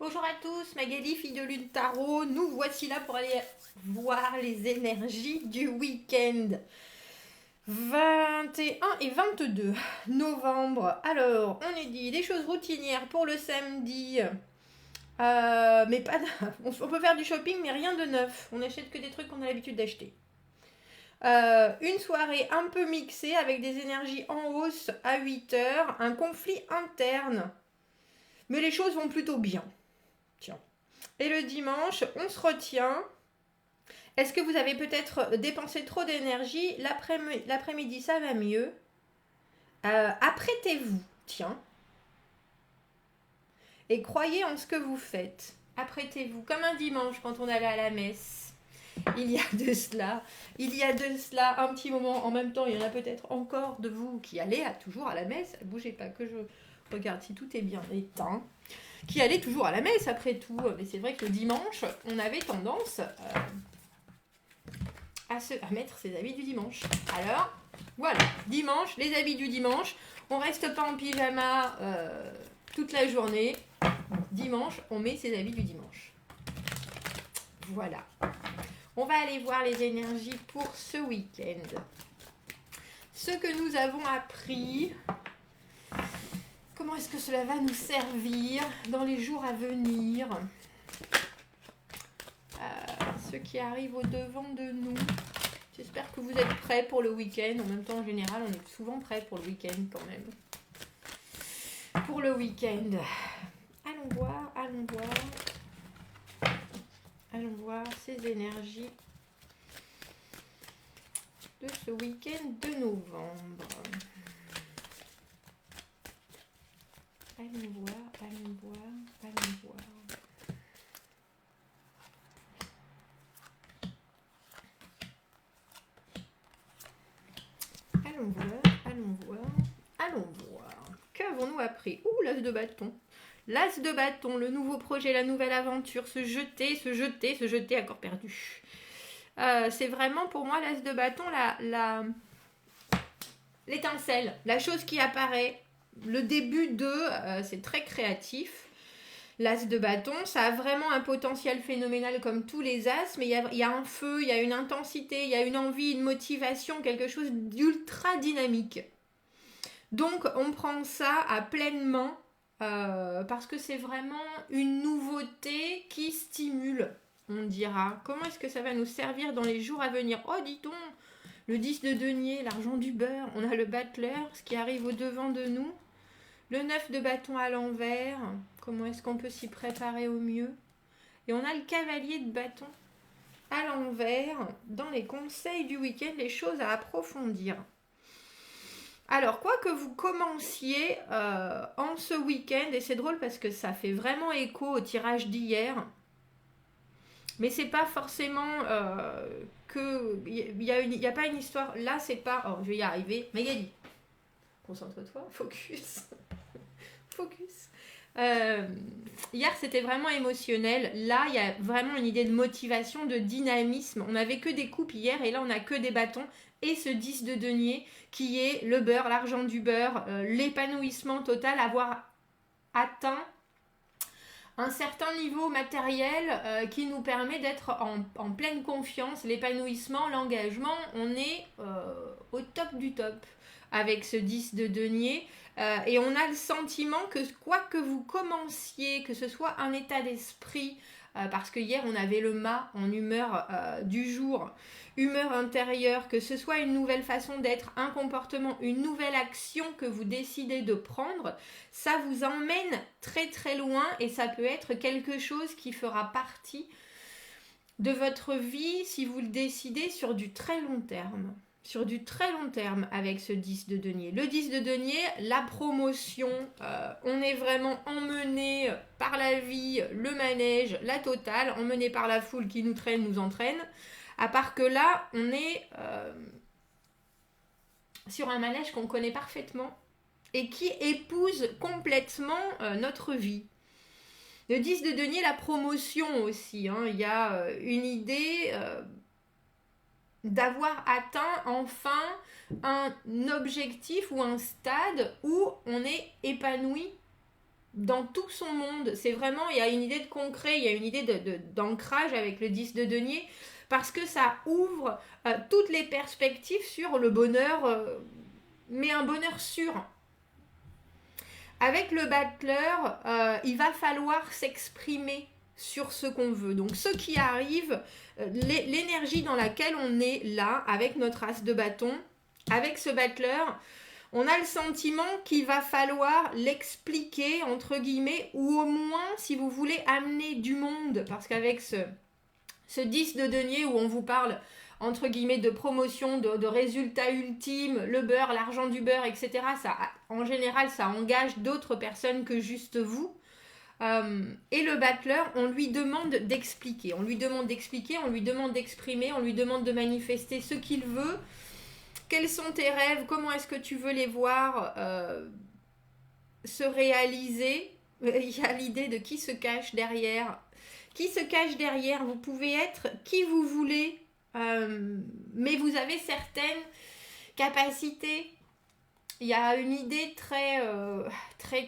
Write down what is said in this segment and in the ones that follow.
Bonjour à tous, Magali, fille de Lune Tarot. Nous voici là pour aller voir les énergies du week-end 21 et 22 novembre. Alors, on est dit des choses routinières pour le samedi. Mais pas de... on peut faire du shopping, mais rien de neuf. On n'achète que des trucs qu'on a l'habitude d'acheter. Une soirée un peu mixée avec des énergies en hausse à 8 heures. Un conflit interne. Mais les choses vont plutôt bien. Tiens. Et le dimanche, on se retient. Est-ce que vous avez peut-être dépensé trop d'énergie? L'après-midi, ça va mieux. Apprêtez-vous, tiens. Et croyez en ce que vous faites. Apprêtez-vous, comme un dimanche quand on allait à la messe. Il y a de cela un petit moment. En même temps, il y en a peut-être encore de vous qui allez toujours à la messe. Bougez pas que je regarde si tout est bien éteint. Qui allait toujours à la messe après tout. Mais c'est vrai que le dimanche, on avait tendance à mettre ses habits du dimanche. Alors, voilà, dimanche, les habits du dimanche. On reste pas en pyjama toute la journée. Dimanche, on met ses habits du dimanche. Voilà. On va aller voir les énergies pour ce week-end. Ce que nous avons appris... Comment est-ce que cela va nous servir dans les jours à venir? Ceux qui arrivent au devant de nous. J'espère que vous êtes prêts pour le week-end. En même temps, en général, on est souvent prêts pour le week-end quand même. Pour le week-end. Allons voir ces énergies de ce week-end de novembre. Allons voir. Allons voir. Qu'avons-nous appris? L'as de bâton. L'as de bâton, le nouveau projet, la nouvelle aventure, se jeter à corps perdu. C'est vraiment pour moi l'as de bâton, l'étincelle, la chose qui apparaît. Le début c'est très créatif. L'as de bâton, ça a vraiment un potentiel phénoménal comme tous les as, mais il y a un feu, il y a une intensité, il y a une envie, une motivation, quelque chose d'ultra dynamique. Donc on prend ça à pleine main parce que c'est vraiment une nouveauté qui stimule, on dira. Comment est-ce que ça va nous servir dans les jours à venir? Oh, dis donc, le 10 de denier, l'argent du beurre, on a le battleur, ce qui arrive au devant de nous. Le 9 de bâton à l'envers, comment est-ce qu'on peut s'y préparer au mieux? Et on a le cavalier de bâton à l'envers, dans les conseils du week-end, les choses à approfondir. Alors, quoi que vous commenciez en ce week-end, et c'est drôle parce que ça fait vraiment écho au tirage d'hier, mais c'est pas forcément que... Il n'y a pas une histoire... Là, c'est pas... Oh, je vais y arriver. Magali, concentre-toi, focus. Hier, c'était vraiment émotionnel. Là, il y a vraiment une idée de motivation, de dynamisme. On n'avait que des coupes hier, et là, on n'a que des bâtons. Et ce 10 de denier, qui est le beurre, l'argent du beurre, l'épanouissement total, avoir atteint un certain niveau matériel qui nous permet d'être en pleine confiance, l'épanouissement, l'engagement. On est au top du top avec ce 10 de denier. Et on a le sentiment que quoi que vous commenciez, que ce soit un état d'esprit, parce que hier on avait le mât en humeur du jour, humeur intérieure, que ce soit une nouvelle façon d'être, un comportement, une nouvelle action que vous décidez de prendre, ça vous emmène très très loin et ça peut être quelque chose qui fera partie de votre vie si vous le décidez sur du très long terme. Sur du très long terme avec ce 10 de denier. Le 10 de denier, la promotion, on est vraiment emmené par la vie, le manège, la totale, emmené par la foule qui nous traîne, nous entraîne. À part que là, on est sur un manège qu'on connaît parfaitement et qui épouse complètement notre vie. Le 10 de denier, la promotion aussi. Il y a une idée... d'avoir atteint enfin un objectif ou un stade où on est épanoui dans tout son monde. C'est vraiment, il y a une idée de concret, il y a une idée d'ancrage avec le 10 de denier, parce que ça ouvre toutes les perspectives sur le bonheur, mais un bonheur sûr. Avec le battleur, il va falloir s'exprimer sur ce qu'on veut. Donc ce qui arrive, l'énergie dans laquelle on est là, avec notre as de bâton, avec ce battleur, on a le sentiment qu'il va falloir l'expliquer, entre guillemets, ou au moins, si vous voulez, amener du monde, parce qu'avec ce 10 de denier où on vous parle, entre guillemets, de promotion, de résultats ultimes, le beurre, l'argent du beurre, etc., ça, en général, ça engage d'autres personnes que juste vous. Et le battleur, on lui demande d'expliquer, on lui demande d'exprimer, on lui demande de manifester ce qu'il veut. Quels sont tes rêves? Comment est-ce que tu veux les voir se réaliser? Il y a l'idée de qui se cache derrière. Qui se cache derrière? Vous pouvez être qui vous voulez, mais vous avez certaines capacités. Il y a une idée très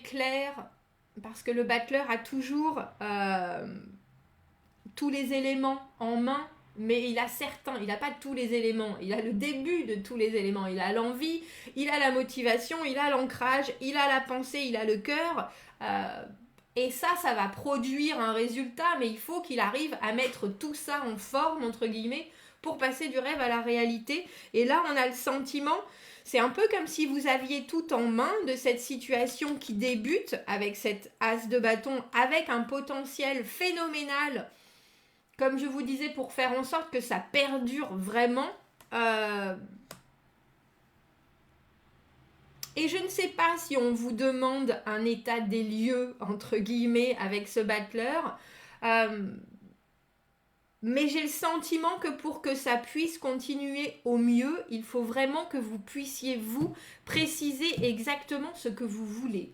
claire, parce que le battleur a toujours tous les éléments en main, mais il n'a pas tous les éléments, il a le début de tous les éléments, il a l'envie, il a la motivation, il a l'ancrage, il a la pensée, il a le cœur, et ça va produire un résultat, mais il faut qu'il arrive à mettre tout ça en forme, entre guillemets, pour passer du rêve à la réalité. Et là, on a le sentiment, c'est un peu comme si vous aviez tout en main de cette situation qui débute avec cette as de bâton, avec un potentiel phénoménal, comme je vous disais, pour faire en sorte que ça perdure vraiment. Et je ne sais pas si on vous demande un état des lieux, entre guillemets, avec ce battleur. Mais j'ai le sentiment que pour que ça puisse continuer au mieux, il faut vraiment que vous puissiez, vous, préciser exactement ce que vous voulez.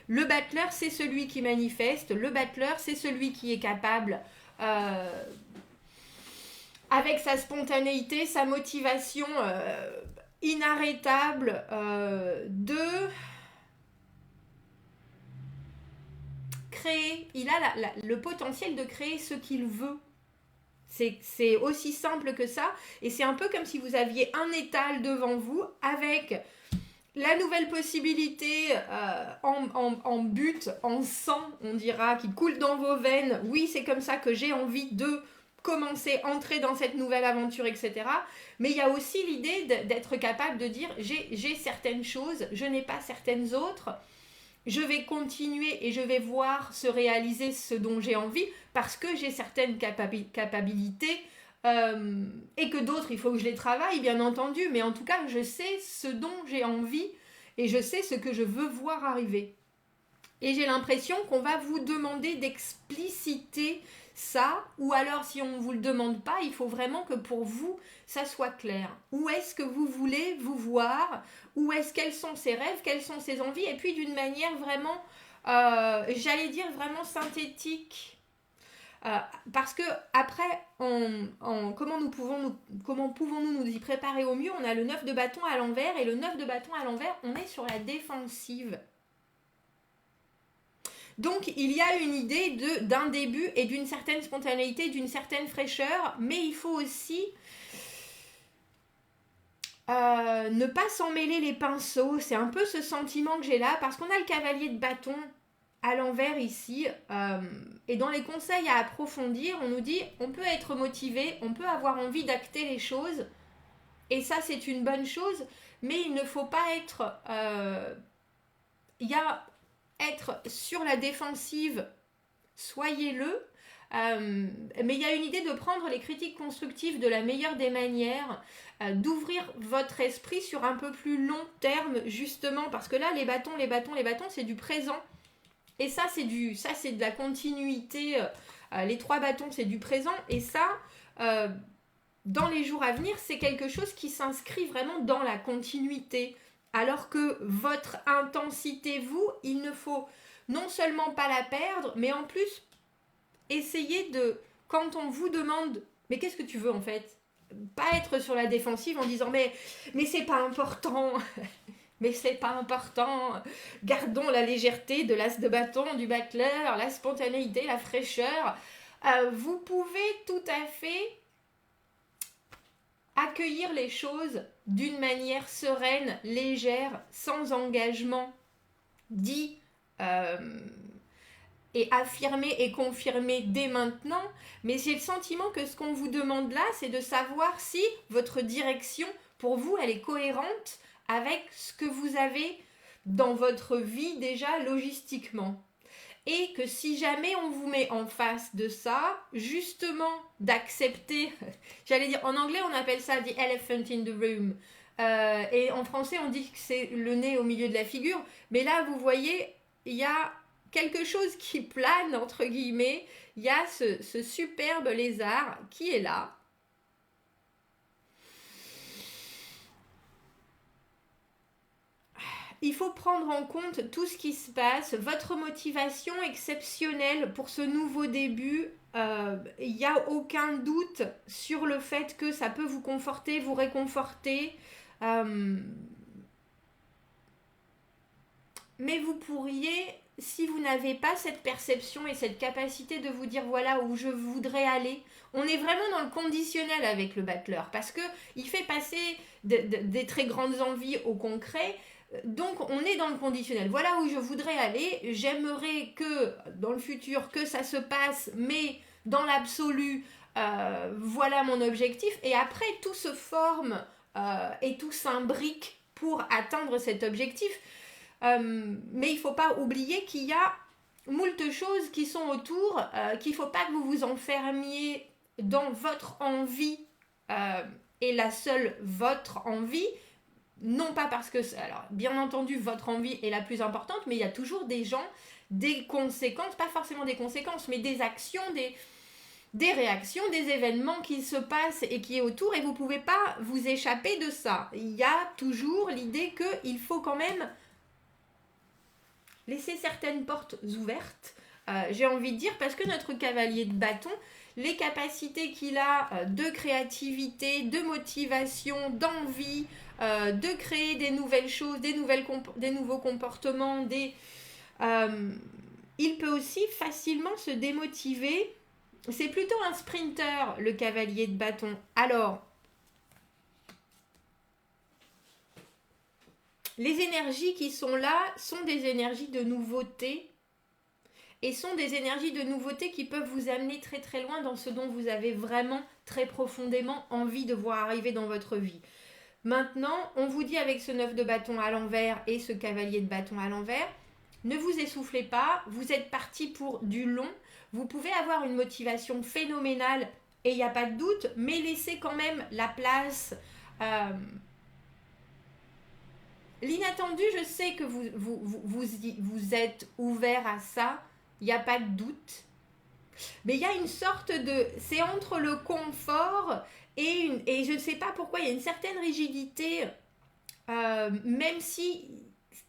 Le battleur, c'est celui qui manifeste. Le battleur, c'est celui qui est capable, avec sa spontanéité, sa motivation inarrêtable, de créer. Il a le potentiel de créer ce qu'il veut. C'est aussi simple que ça. Et c'est un peu comme si vous aviez un étal devant vous avec la nouvelle possibilité en but, en sang, on dira, qui coule dans vos veines. Oui, c'est comme ça que j'ai envie de commencer, entrer dans cette nouvelle aventure, etc. Mais il y a aussi l'idée d'être capable de dire j'ai certaines choses, je n'ai pas certaines autres. Je vais continuer et je vais voir se réaliser ce dont j'ai envie parce que j'ai certaines capacités et que d'autres, il faut que je les travaille, bien entendu. Mais en tout cas, je sais ce dont j'ai envie et je sais ce que je veux voir arriver. Et j'ai l'impression qu'on va vous demander d'expliciter ça, ou alors si on ne vous le demande pas, il faut vraiment que pour vous, ça soit clair. Où est-ce que vous voulez vous voir? Quels sont ses rêves? Quelles sont ses envies? Et puis d'une manière vraiment, j'allais dire vraiment synthétique. Parce que après, comment pouvons-nous nous y préparer au mieux? On a le 9 de bâton à l'envers, et le 9 de bâton à l'envers, on est sur la défensive. Donc, il y a une idée d'un début et d'une certaine spontanéité, d'une certaine fraîcheur, mais il faut aussi ne pas s'en mêler les pinceaux. C'est un peu ce sentiment que j'ai là, parce qu'on a le cavalier de bâton à l'envers ici, et dans les conseils à approfondir, on nous dit on peut être motivé, on peut avoir envie d'acter les choses, et ça c'est une bonne chose, mais il ne faut pas être... être sur la défensive, soyez-le, mais il y a une idée de prendre les critiques constructives de la meilleure des manières, d'ouvrir votre esprit sur un peu plus long terme, justement, parce que là, les bâtons, c'est du présent, et ça, c'est de la continuité, les 3 bâtons, c'est du présent, et ça, dans les jours à venir, c'est quelque chose qui s'inscrit vraiment dans la continuité. Alors que votre intensité, vous, il ne faut non seulement pas la perdre, mais en plus, essayer de, quand on vous demande, mais qu'est-ce que tu veux en fait? Pas être sur la défensive en disant, mais c'est pas important. Mais c'est pas important. Gardons la légèreté de l'as de bâton, du battleur, la spontanéité, la fraîcheur. Vous pouvez tout à fait accueillir les choses d'une manière sereine, légère, sans engagement dit et affirmé et confirmé dès maintenant. Mais j'ai le sentiment que ce qu'on vous demande là, c'est de savoir si votre direction, pour vous, elle est cohérente avec ce que vous avez dans votre vie déjà logistiquement. Et que si jamais on vous met en face de ça, justement d'accepter, j'allais dire, en anglais on appelle ça the elephant in the room, et en français on dit que c'est le nez au milieu de la figure, mais là vous voyez, il y a quelque chose qui plane, entre guillemets, il y a ce superbe lézard qui est là. Il faut prendre en compte tout ce qui se passe, votre motivation exceptionnelle pour ce nouveau début. Il n'y a aucun doute sur le fait que ça peut vous conforter, vous réconforter. Mais vous pourriez, si vous n'avez pas cette perception et cette capacité de vous dire voilà où je voudrais aller, on est vraiment dans le conditionnel avec le battleur parce que il fait passer des très grandes envies au concret. Donc on est dans le conditionnel. Voilà où je voudrais aller. J'aimerais que dans le futur que ça se passe, mais dans l'absolu, voilà mon objectif. Et après tout se forme et tout s'imbrique pour atteindre cet objectif. Mais il ne faut pas oublier qu'il y a moult choses qui sont autour, qu'il ne faut pas que vous vous enfermiez dans votre envie et la seule votre envie. Non pas parce que, alors bien entendu, votre envie est la plus importante, mais il y a toujours des gens, des conséquences, pas forcément des conséquences, mais des actions, des réactions, des événements qui se passent et qui est autour, et vous ne pouvez pas vous échapper de ça. Il y a toujours l'idée qu'il faut quand même laisser certaines portes ouvertes, j'ai envie de dire, parce que notre cavalier de bâton, les capacités qu'il a de créativité, de motivation, d'envie, de créer des nouvelles choses, des nouveaux comportements, il peut aussi facilement se démotiver. C'est plutôt un sprinter, le cavalier de bâton. Alors, les énergies qui sont là sont des énergies de nouveauté et sont des énergies de nouveauté qui peuvent vous amener très très loin dans ce dont vous avez vraiment très profondément envie de voir arriver dans votre vie. Maintenant, on vous dit avec ce 9 de bâton à l'envers et ce cavalier de bâton à l'envers, ne vous essoufflez pas, vous êtes parti pour du long, vous pouvez avoir une motivation phénoménale et il n'y a pas de doute, mais laissez quand même la place. L'inattendu, je sais que vous êtes ouvert à ça, il n'y a pas de doute. Mais il y a une sorte de... C'est entre le confort et je ne sais pas pourquoi, il y a une certaine rigidité, même si,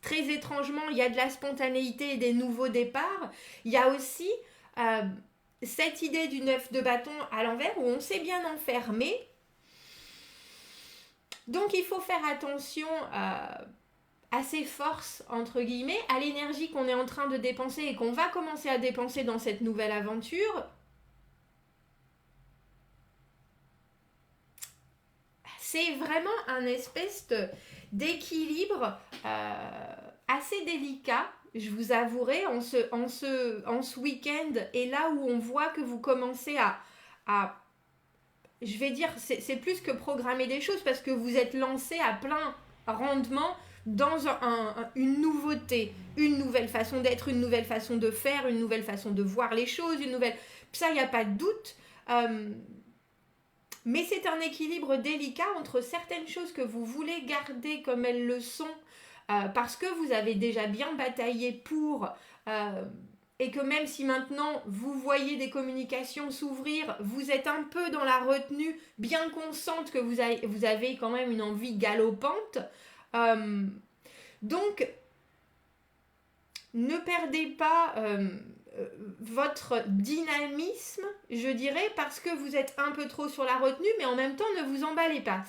très étrangement, il y a de la spontanéité et des nouveaux départs, il y a aussi cette idée du 9 de bâton à l'envers où on s'est bien enfermé. Donc il faut faire attention à ses forces, entre guillemets, à l'énergie qu'on est en train de dépenser et qu'on va commencer à dépenser dans cette nouvelle aventure. C'est vraiment un espèce d'équilibre assez délicat, je vous avouerai, en ce week-end. Et là où on voit que vous commencez à je vais dire, c'est plus que programmer des choses parce que vous êtes lancé à plein rendement dans une nouveauté, une nouvelle façon d'être, une nouvelle façon de faire, une nouvelle façon de voir les choses, une nouvelle... Ça, il n'y a pas de doute. Mais c'est un équilibre délicat entre certaines choses que vous voulez garder comme elles le sont parce que vous avez déjà bien bataillé pour... et que même si maintenant vous voyez des communications s'ouvrir, vous êtes un peu dans la retenue, bien consciente que vous avez quand même une envie galopante. Donc, ne perdez pas votre dynamisme, je dirais, parce que vous êtes un peu trop sur la retenue, mais en même temps, ne vous emballez pas.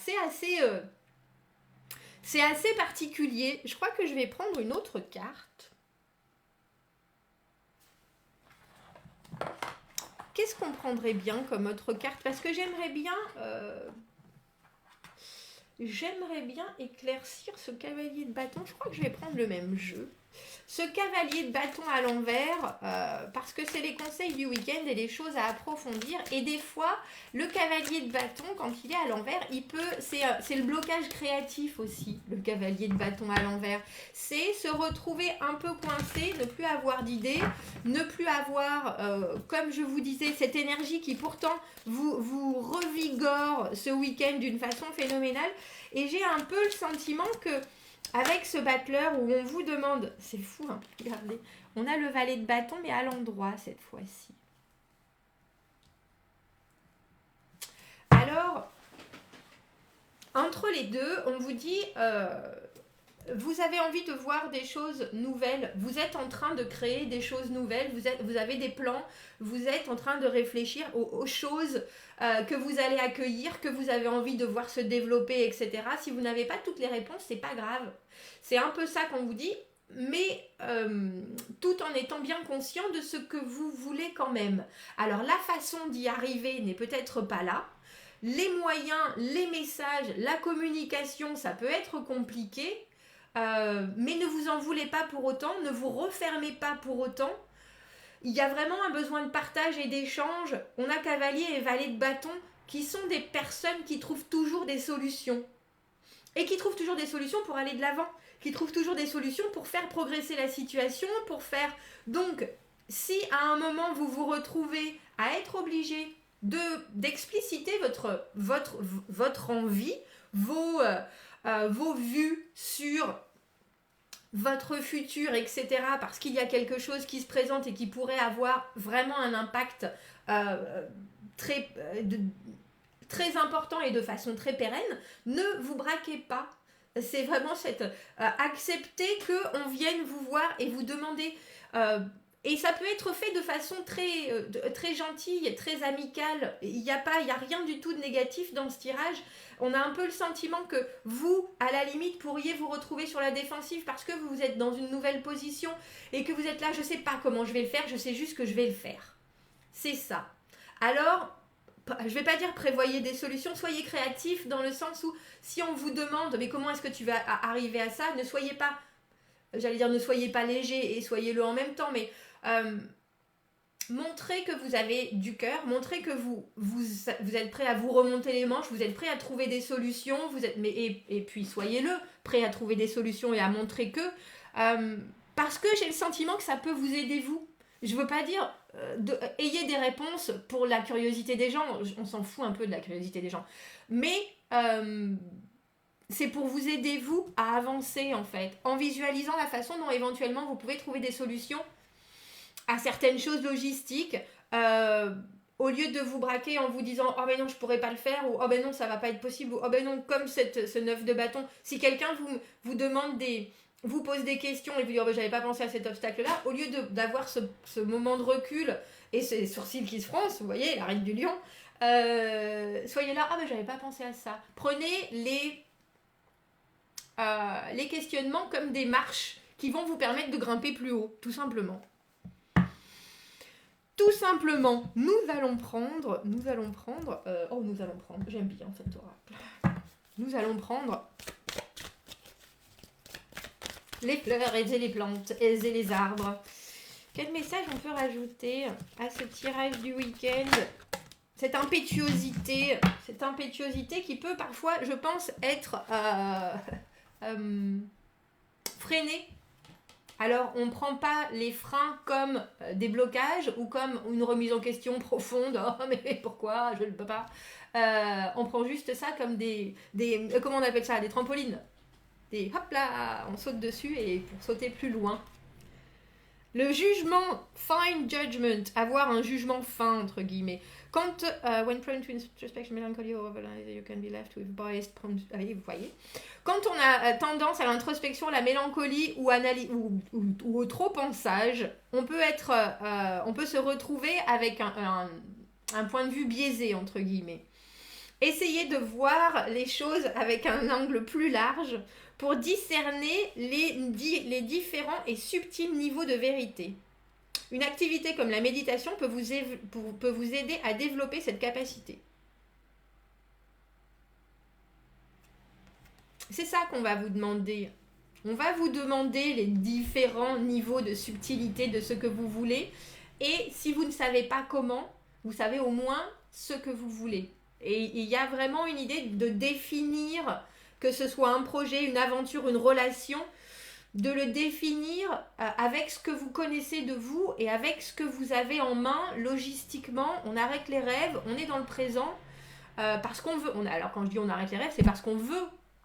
C'est assez particulier. Je crois que je vais prendre une autre carte. Qu'est-ce qu'on prendrait bien comme autre carte? Parce que j'aimerais bien éclaircir ce cavalier de bâton. Je crois que je vais prendre le même jeu. Ce cavalier de bâton à l'envers, parce que c'est les conseils du week-end et les choses à approfondir. Et des fois, le cavalier de bâton, quand il est à l'envers, c'est le blocage créatif aussi, le cavalier de bâton à l'envers. C'est se retrouver un peu coincé, ne plus avoir d'idées, ne plus avoir, comme je vous disais, cette énergie qui pourtant vous revigore ce week-end d'une façon phénoménale. Et j'ai un peu le sentiment que avec ce battleur où on vous demande, c'est fou, hein, regardez, on a le valet de bâton mais à l'endroit cette fois-ci. Alors, entre les deux, on vous dit, vous avez envie de voir des choses nouvelles, vous êtes en train de créer des choses nouvelles, vous avez des plans, vous êtes en train de réfléchir aux choses que vous allez accueillir, que vous avez envie de voir se développer, etc. Si vous n'avez pas toutes les réponses, c'est pas grave. C'est un peu ça qu'on vous dit, mais tout en étant bien conscient de ce que vous voulez quand même. Alors la façon d'y arriver n'est peut-être pas là. Les moyens, les messages, la communication, ça peut être compliqué. Mais ne vous en voulez pas pour autant, ne vous refermez pas pour autant. Il y a vraiment un besoin de partage et d'échange. On a cavalier et valet de bâton qui sont des personnes qui trouvent toujours des solutions. Et qui trouvent toujours des solutions pour aller de l'avant. Qui trouvent toujours des solutions pour faire progresser la situation, pour faire... Donc, si à un moment vous vous retrouvez à être obligé d'expliciter votre envie, vos vues sur votre futur, etc., parce qu'il y a quelque chose qui se présente et qui pourrait avoir vraiment un impact très important et de façon très pérenne, ne vous braquez pas. C'est vraiment accepter qu'on vienne vous voir et vous demander... et ça peut être fait de façon très gentille, très amicale. Il n'y a rien du tout de négatif dans ce tirage. On a un peu le sentiment que vous, à la limite, pourriez vous retrouver sur la défensive parce que vous êtes dans une nouvelle position et que vous êtes là, je ne sais pas comment je vais le faire, je sais juste que je vais le faire. C'est ça. Alors, je ne vais pas dire prévoyez des solutions, soyez créatifs dans le sens où si on vous demande mais comment est-ce que tu vas arriver à ça, ne soyez pas, ne soyez pas léger et soyez-le en même temps, mais montrez que vous avez du cœur, montrez que vous êtes prêt à vous remonter les manches, vous êtes prêt à trouver des solutions, et puis soyez-le, prêt à trouver des solutions et à montrer que, parce que j'ai le sentiment que ça peut vous aider vous. Je veux pas dire, ayez des réponses pour la curiosité des gens, on s'en fout un peu de la curiosité des gens, mais c'est pour vous aider vous à avancer en fait, en visualisant la façon dont éventuellement vous pouvez trouver des solutions à certaines choses logistiques, au lieu de vous braquer en vous disant « Oh ben non, je pourrais pas le faire » ou « Oh ben non, ça va pas être possible » ou « Oh ben non, comme ce 9 de bâton. » Si quelqu'un vous demande vous pose des questions et vous dit « Oh ben j'avais pas pensé à cet obstacle-là », au lieu d'avoir ce moment de recul et ces sourcils qui se froncent, vous voyez, la reine du lion, soyez là « Ah ben j'avais pas pensé à ça ». Prenez les questionnements comme des marches qui vont vous permettre de grimper plus haut, tout simplement. Tout simplement, nous allons prendre, j'aime bien cet oracle. Nous allons prendre les fleurs et les plantes et les arbres. Quel message on peut rajouter à ce tirage du week-end ? Cette impétuosité qui peut parfois, je pense, être freinée. Alors, on ne prend pas les freins comme des blocages ou comme une remise en question profonde. Oh, mais pourquoi je ne peux pas. On prend juste ça comme des comment on appelle ça ? Des trampolines. Hop là, on saute dessus et pour sauter plus loin. Le jugement, fine judgment, avoir un jugement fin, entre guillemets. Quand, when prone to introspection, melancholy or overanalysis, you can be left with biased... Vous voyez ? Quand on a tendance à l'introspection, la mélancolie ou au trop pensage, on peut se retrouver avec un point de vue biaisé, entre guillemets. Essayez de voir les choses avec un angle plus large pour discerner les différents et subtils niveaux de vérité. Une activité comme la méditation peut vous aider à développer cette capacité. C'est ça qu'on va vous demander. On va vous demander les différents niveaux de subtilité de ce que vous voulez. Et si vous ne savez pas comment, vous savez au moins ce que vous voulez. Et il y a vraiment une idée de définir, que ce soit un projet, une aventure, une relation, de le définir avec ce que vous connaissez de vous et avec ce que vous avez en main logistiquement. On arrête les rêves, on est dans le présent parce qu'on veut. Alors quand je dis on arrête les rêves, c'est parce qu'on veut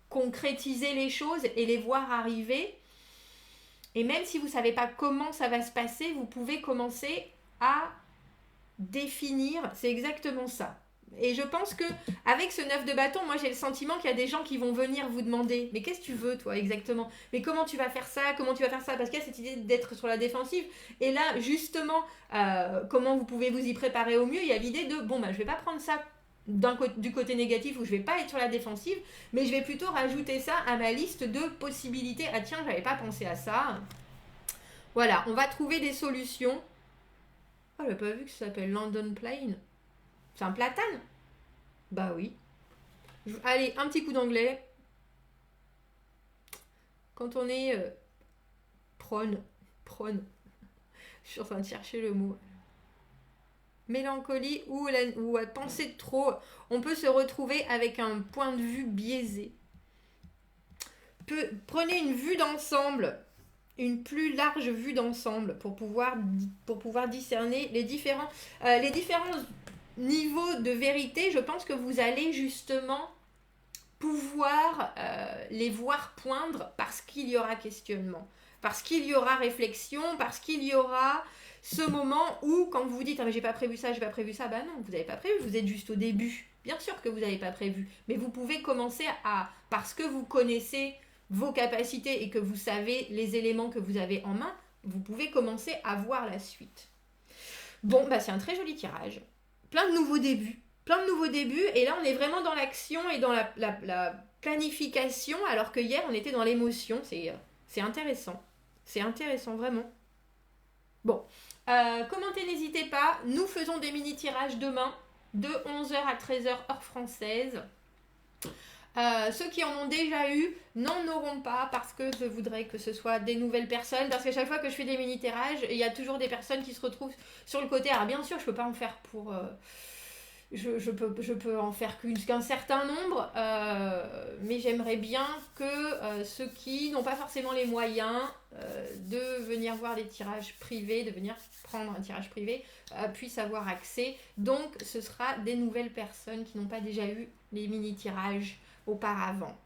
concrétiser les choses et les voir arriver. Et même si vous ne savez pas comment ça va se passer, vous pouvez commencer à définir. C'est exactement ça. Et je pense que avec ce 9 de bâton, moi j'ai le sentiment qu'il y a des gens qui vont venir vous demander mais qu'est-ce que tu veux toi exactement? Mais comment tu vas faire ça? Comment tu vas faire ça? Parce qu'il y a cette idée d'être sur la défensive. Et là justement, comment vous pouvez vous y préparer au mieux? Il y a l'idée de bon bah je vais pas prendre ça du côté négatif où je vais pas être sur la défensive, mais je vais plutôt rajouter ça à ma liste de possibilités. Ah tiens, j'avais pas pensé à ça. Voilà, on va trouver des solutions. Oh, j'avais pas vu que ça s'appelle London Plane. C'est un platane? Bah oui. Allez, un petit coup d'anglais. Quand on est prône. Je suis en train de chercher le mot. Mélancolie ou à penser de trop, on peut se retrouver avec un point de vue biaisé. Prenez une vue d'ensemble, une plus large vue d'ensemble pour pouvoir discerner les différents niveaux de vérité. Je pense que vous allez justement pouvoir les voir poindre parce qu'il y aura questionnement, parce qu'il y aura réflexion, parce qu'il y aura ce moment où quand vous vous dites ah mais j'ai pas prévu ça, bah non, vous n'avez pas prévu, vous êtes juste au début. Bien sûr que vous n'avez pas prévu, mais vous pouvez commencer parce que vous connaissez vos capacités et que vous savez les éléments que vous avez en main, vous pouvez commencer à voir la suite. Bon, bah c'est un très joli tirage. Plein de nouveaux débuts. Et là on est vraiment dans l'action et dans la planification, alors que hier on était dans l'émotion. C'est intéressant. C'est intéressant, vraiment. Bon, commentez, n'hésitez pas. Nous faisons des mini-tirages demain, de 11h à 13h, heure française. Ceux qui en ont déjà eu n'en auront pas parce que je voudrais que ce soit des nouvelles personnes. Parce qu'à chaque fois que je fais des mini-tirages, il y a toujours des personnes qui se retrouvent sur le côté. Alors bien sûr, je peux pas en faire pour... Je peux en faire qu'un certain nombre, mais j'aimerais bien que ceux qui n'ont pas forcément les moyens de venir voir des tirages privés, de venir prendre un tirage privé, puissent avoir accès. Donc ce sera des nouvelles personnes qui n'ont pas déjà eu les mini-tirages auparavant.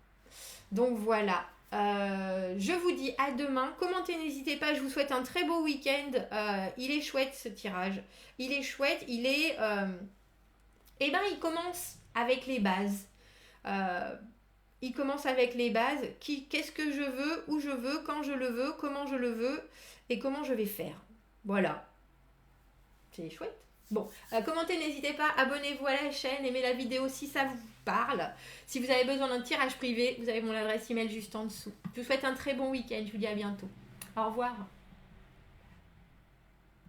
Donc voilà. Je vous dis à demain. Commentez, n'hésitez pas. Je vous souhaite un très beau week-end. Il est chouette ce tirage. Il est chouette. Eh bien, il commence avec les bases. Qu'est-ce que je veux, où je veux, quand je le veux, comment je le veux et comment je vais faire. Voilà. C'est chouette. Bon, commentez, n'hésitez pas, abonnez-vous à la chaîne, aimez la vidéo si ça vous parle. Si vous avez besoin d'un tirage privé, vous avez mon adresse email juste en dessous. Je vous souhaite un très bon week-end, je vous dis à bientôt. Au revoir.